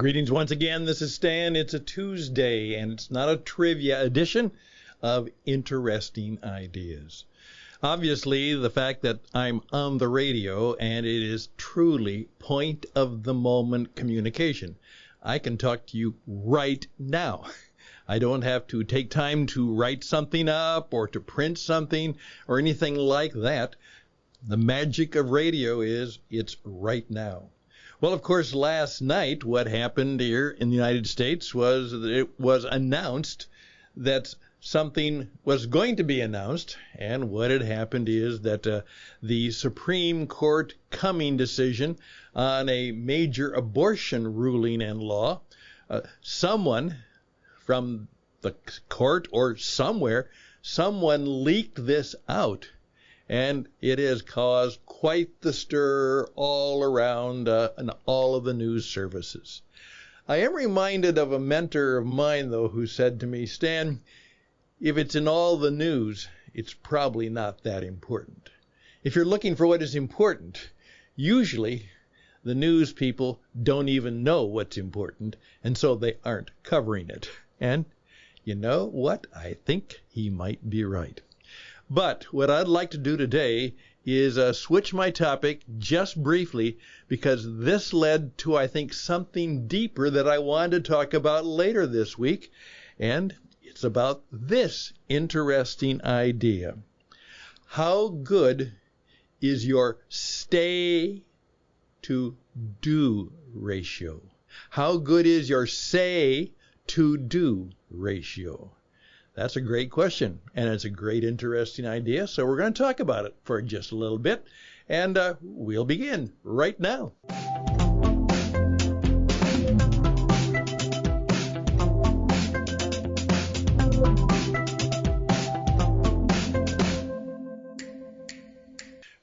Greetings once again. This is Stan. It's a Tuesday, and it's not a trivia edition of Interesting Ideas. Obviously, the fact that I'm on the radio and it is truly point-of-the-moment communication. I can talk to you right now. I don't have to take time to write something up or to print something or anything like that. The magic of radio is it's right now. Well, of course, last night what happened here in the United States was that it was announced that something was going to be announced, and what had happened is that the Supreme Court coming decision on a major abortion ruling and law, someone from the court or somewhere, someone leaked this out. And it has caused quite the stir all around in all of the news services. I am reminded of a mentor of mine, though, who said to me, Stan, if it's in all the news, it's probably not that important. If you're looking for what is important, usually the news people don't even know what's important, and so they aren't covering it. And you know what? I think he might be right. But what I'd like to do today is switch my topic just briefly, because this led to, I think, something deeper that I wanted to talk about later this week, and it's about this interesting idea. How good is your say to do ratio? How good is your say to do ratio? That's a great question, and it's a great, interesting idea, so we're going to talk about it for just a little bit, and we'll begin right now.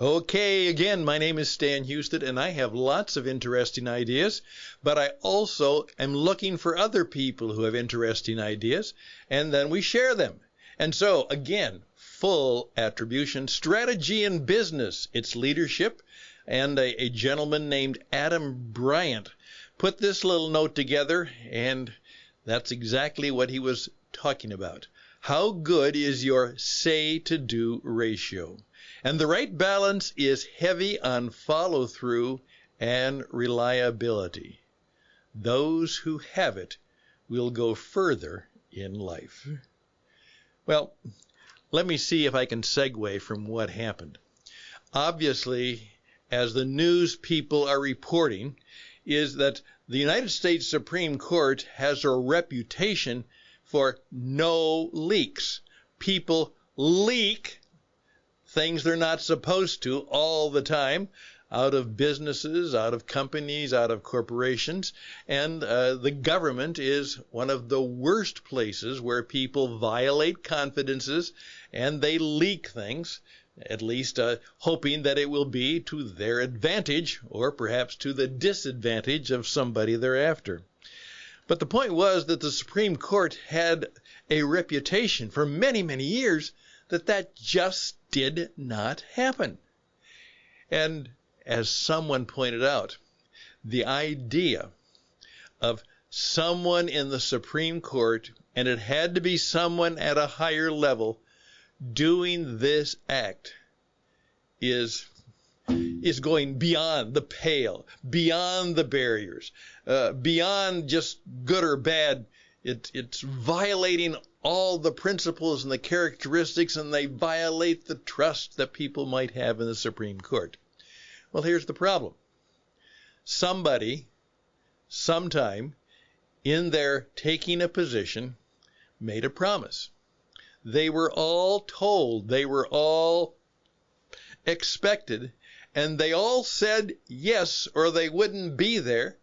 Okay, again, my name is Stan Houston, and I have lots of interesting ideas, but I also am looking for other people who have interesting ideas, and then we share them. And so, again, full attribution, strategy in business, it's leadership, and a gentleman named Adam Bryant put this little note together, and that's exactly what he was talking about. How good is your say-to-do ratio? And the right balance is heavy on follow-through and reliability. Those who have it will go further in life. Well, let me see if I can segue from what happened. Obviously, as the news people are reporting, is that the United States Supreme Court has a reputation for no leaks. People leak things they're not supposed to all the time, out of businesses, out of companies, out of corporations. And the government is one of the worst places where people violate confidences and they leak things, at least hoping that it will be to their advantage or perhaps to the disadvantage of somebody they're after. But the point was that the Supreme Court had a reputation for many, many years that just did not happen. And as someone pointed out, the idea of someone in the Supreme Court, and it had to be someone at a higher level, doing this act is going beyond the pale, beyond the barriers, beyond just good or bad. It's violating all the principles and the characteristics, and they violate the trust that people might have in the Supreme Court. Well, here's the problem. Somebody, sometime, in their taking a position, made a promise. They were all told, they were all expected, and they all said yes, or they wouldn't be there,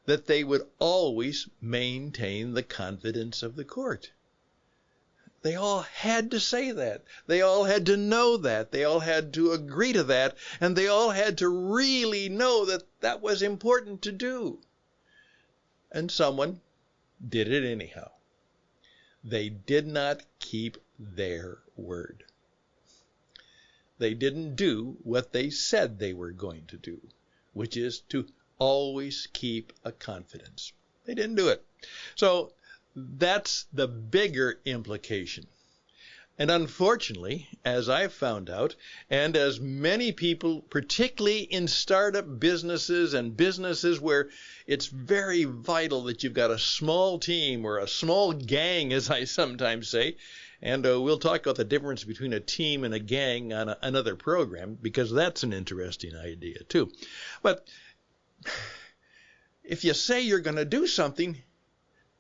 that they would always maintain the confidence of the court. They all had to say that. They all had to know that. They all had to agree to that. And they all had to really know that that was important to do. And someone did it anyhow. They did not keep their word. They didn't do what they said they were going to do, which is to always keep a confidence. They didn't do it. So that's the bigger implication. And unfortunately, as I've found out, and as many people, particularly in startup businesses and businesses where it's very vital that you've got a small team or a small gang, as I sometimes say, and we'll talk about the difference between a team and a gang on another program, because that's an interesting idea too. But if you say you're going to do something,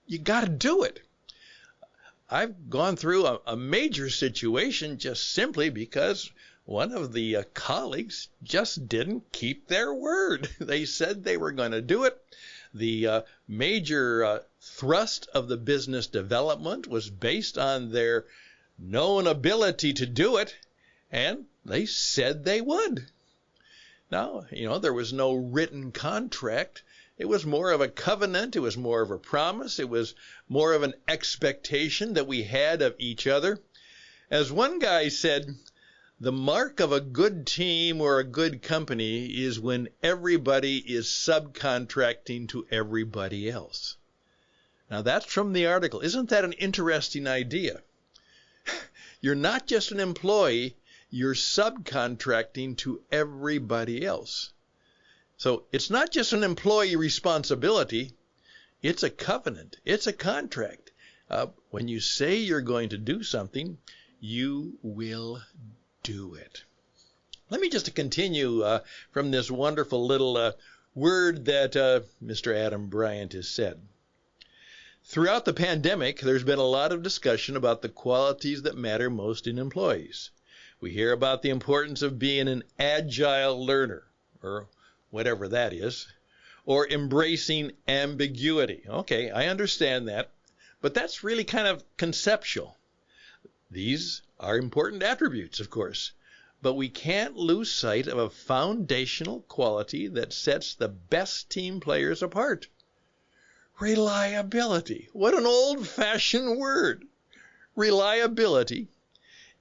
you got to do it. I've gone through a major situation just simply because one of the colleagues just didn't keep their word. They said they were going to do it. The major thrust of the business development was based on their known ability to do it, and they said they would. Now, there was no written contract. It was more of a covenant. It was more of a promise. It was more of an expectation that we had of each other. As one guy said, the mark of a good team or a good company is when everybody is subcontracting to everybody else. Now, that's from the article. Isn't that an interesting idea? You're not just an employee, you're subcontracting to everybody else. So it's not just an employee responsibility, it's a covenant, it's a contract. When you say you're going to do something, you will do it. Let me just continue from this wonderful little word that Mr. Adam Bryant has said. Throughout the pandemic, there's been a lot of discussion about the qualities that matter most in employees. We hear about the importance of being an agile learner, or whatever that is, or embracing ambiguity. Okay, I understand that, but that's really kind of conceptual. These are important attributes, of course, but we can't lose sight of a foundational quality that sets the best team players apart. Reliability. What an old-fashioned word. Reliability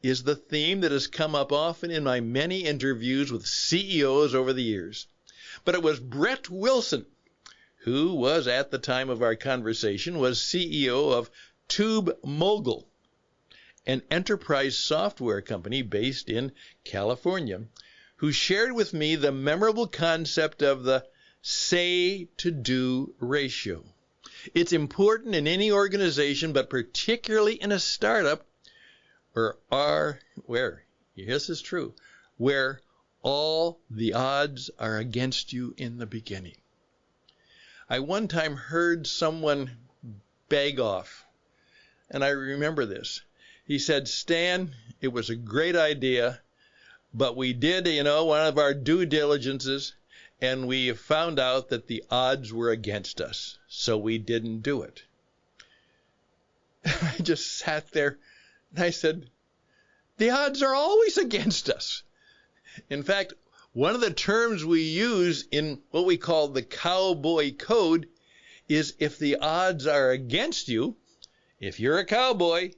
is the theme that has come up often in my many interviews with CEOs over the years. But it was Brett Wilson, who was at the time of our conversation, was CEO of Tube Mogul, an enterprise software company based in California, who shared with me the memorable concept of the say-to-do ratio. It's important in any organization, but particularly in a startup where all the odds are against you in the beginning. I one time heard someone beg off, and I remember this. He said, Stan, it was a great idea, but we did, one of our due diligences, and we found out that the odds were against us, so we didn't do it. I just sat there, and I said, the odds are always against us. In fact, one of the terms we use in what we call the cowboy code is if the odds are against you, if you're a cowboy,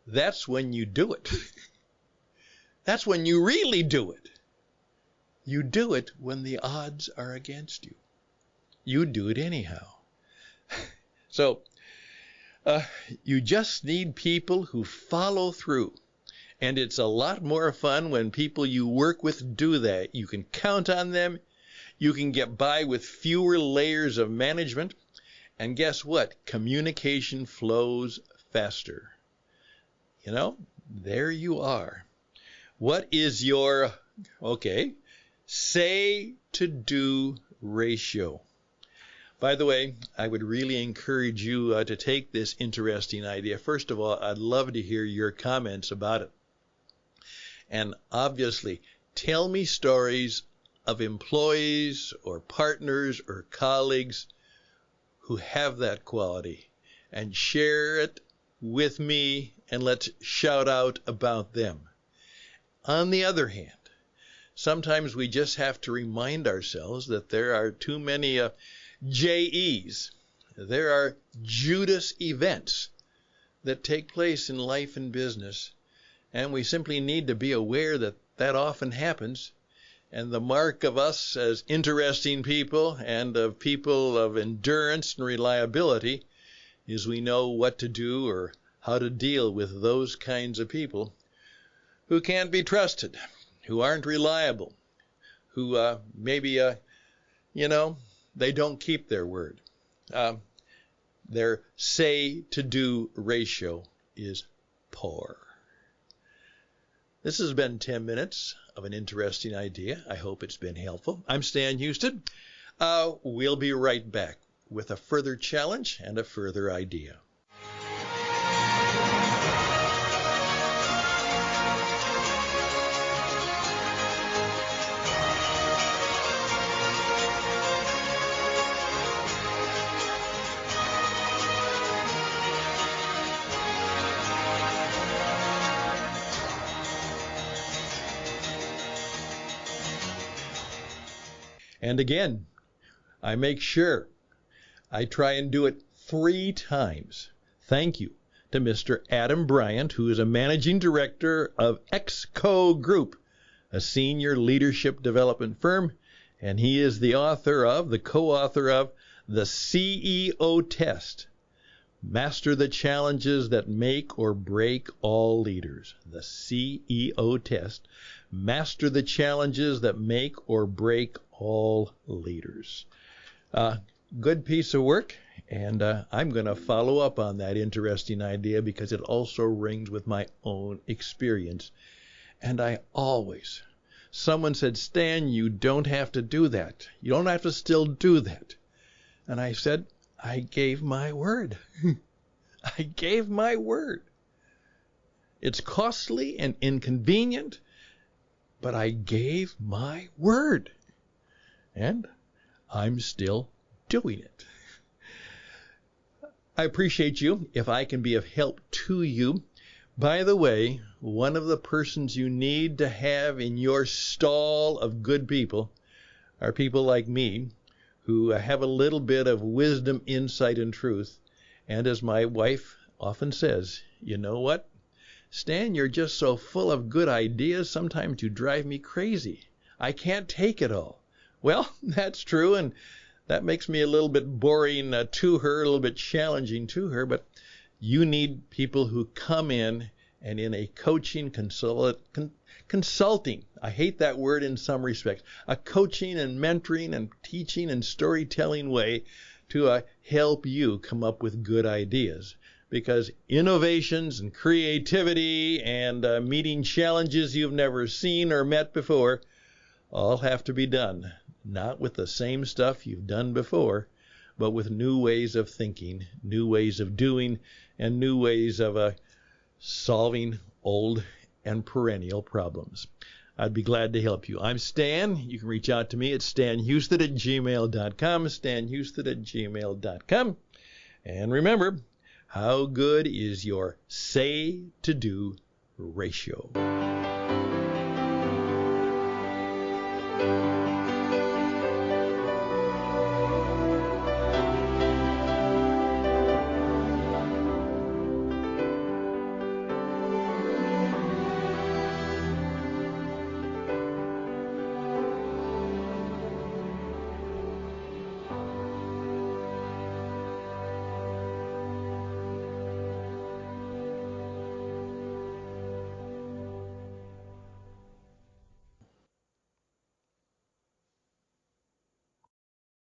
that's when you do it. That's when you really do it. You do it when the odds are against you. You do it anyhow. So, you just need people who follow through. And it's a lot more fun when people you work with do that. You can count on them. You can get by with fewer layers of management. And guess what? Communication flows faster. There you are. What is your, say-to-do ratio? By the way, I would really encourage you to take this interesting idea. First of all, I'd love to hear your comments about it. And obviously, tell me stories of employees or partners or colleagues who have that quality, and share it with me, and let's shout out about them. On the other hand, sometimes we just have to remind ourselves that there are too many JEs. There are Judas events that take place in life and business. And we simply need to be aware that that often happens. And the mark of us as interesting people and of people of endurance and reliability is we know what to do or how to deal with those kinds of people who can't be trusted, who aren't reliable, who maybe, they don't keep their word. Their say-to-do ratio is poor. This has been 10 minutes of an interesting idea. I hope it's been helpful. I'm Stan Houston. We'll be right back with a further challenge and a further idea. And again, I make sure I try and do it 3 times. Thank you to Mr. Adam Bryant, who is a managing director of XCO Group, a senior leadership development firm, and he is the co-author of the CEO Test. Master the challenges that make or break all leaders. The CEO Test. Master the challenges that make or break all leaders. Good piece of work, and I'm going to follow up on that interesting idea because it also rings with my own experience. And someone said, Stan, you don't have to do that. You don't have to still do that. And I said, I gave my word. I gave my word. It's costly and inconvenient, but I gave my word. And I'm still doing it. I appreciate you if I can be of help to you. By the way, one of the persons you need to have in your stall of good people are people like me who have a little bit of wisdom, insight, and truth. And as my wife often says, you know what? Stan, you're just so full of good ideas, sometimes you drive me crazy. I can't take it all. Well, that's true, and that makes me a little bit boring to her, a little bit challenging to her, but you need people who come in and in a coaching, consulting, I hate that word in some respects, a coaching and mentoring and teaching and storytelling way to help you come up with good ideas. Because innovations and creativity and meeting challenges you've never seen or met before all have to be done. Not with the same stuff you've done before, but with new ways of thinking, new ways of doing, and new ways of solving old and perennial problems. I'd be glad to help you. I'm Stan. You can reach out to me at stanhouston@gmail.com, stanhouston@gmail.com. And remember, how good is your say-to-do ratio?